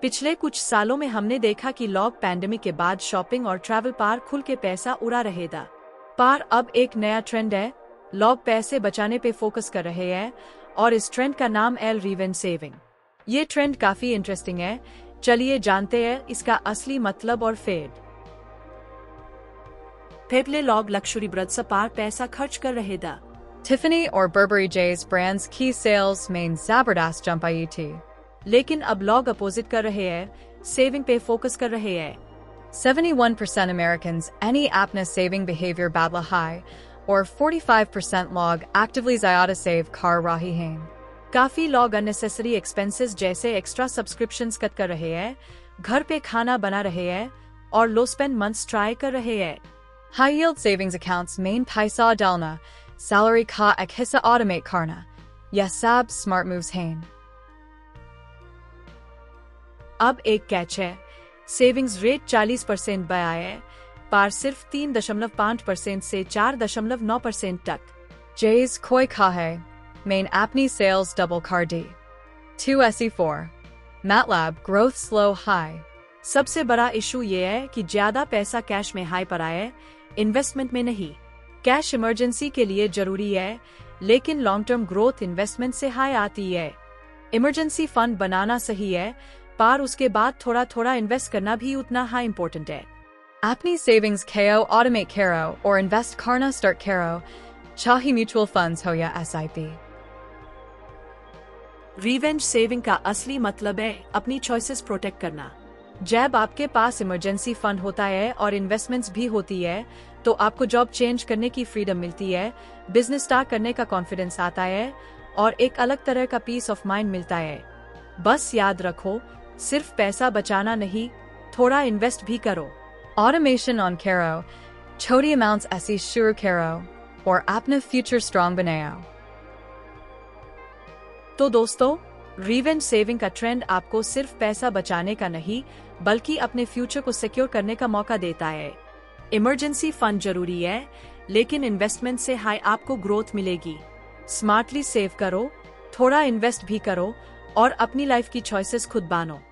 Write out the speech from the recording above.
पिछले कुछ सालों में हमने देखा कि लोग पैंडेमिक के बाद शॉपिंग और ट्रैवल पर खुल के पैसा उड़ा रहे था। पर अब एक नया ट्रेंड है, लोग पैसे बचाने पे फोकस कर रहे हैं और इस ट्रेंड का नाम है रिवेंज सेविंग। ये ट्रेंड काफी इंटरेस्टिंग है, चलिए जानते हैं इसका असली मतलब और फेड। पहले लोग लग्जरी ब्रांड्स पर पैसा खर्च कर रहे थे। Tiffany or Burberry J's brands key sales main zabardast jump आई थी। लेकिन अब लोग अपोजिट कर रहे हैं, सेविंग पे फोकस कर रहे हैं। 71% Americans any apna saving behavior badla high, or 45% log actively zyada save car rahi hain। काफी लोग अननेसेसरी एक्सपेंसेस जैसे एक्स्ट्रा सब्सक्रिप्शंस कट कर रहे हैं, घर पे खाना बना रहे हैं और लो स्पेंड मंथ्स ट्राई कर रहे हैं। High yield savings accounts main paisa dalna, salary ka ek hissa automate karna, ya sab smart moves hain। अब एक कैच है, सेविंग्स रेट 40% बढ़ा है, पर सिर्फ 3.5% से 4.9% तक। J's koi ka hai, main apni sales double car D। 2SE4, MATLAB growth slow high। सबसे बड़ा इशू ये है कि ज्यादा पैसा कैश में हाई पर आए, इन्वेस्टमेंट में नहीं। कैश इमरजेंसी के लिए जरूरी है, लेकिन लॉन्ग टर्म ग्रोथ इन्वेस्टमेंट से हाई आती है। इमरजेंसी फंड बनाना सही है, पर उसके बाद थोड़ा थोड़ा इन्वेस्ट करना भी उतना हाई इम्पोर्टेंट है। Apni savings KO automate karo or invest karna start karo, chahi mutual funds hoya SIP। Revenge saving का असली मतलब है अपनी चॉइसेस प्रोटेक्ट करना। जब आपके पास इमरजेंसी फंड होता है और इन्वेस्टमेंट्स भी होती है, तो आपको जॉब चेंज करने की फ्रीडम मिलती है, बिजनेस स्टार्ट करने का कॉन्फिडेंस आता है और एक अलग तरह का पीस ऑफ माइंड मिलता है। बस याद रखो, सिर्फ पैसा बचाना नहीं, थोड़ा इन्वेस्ट भी करो। Automation on Caro, choti amounts ऐसी shuru Caro, or apna future strong बनाओ। तो दोस्तों, रिवेंज सेविंग का ट्रेंड आपको सिर्फ पैसा बचाने का नहीं, बल्कि अपने फ्यूचर को सिक्योर करने का मौका देता है। इमरजेंसी फंड जरूरी है, लेकिन इन्वेस्टमेंट से हाई आपको ग्रोथ मिलेगी। स्मार्टली सेव करो, थोड़ा इन्वेस्ट भी करो और अपनी लाइफ की चॉइसेस खुद बनो।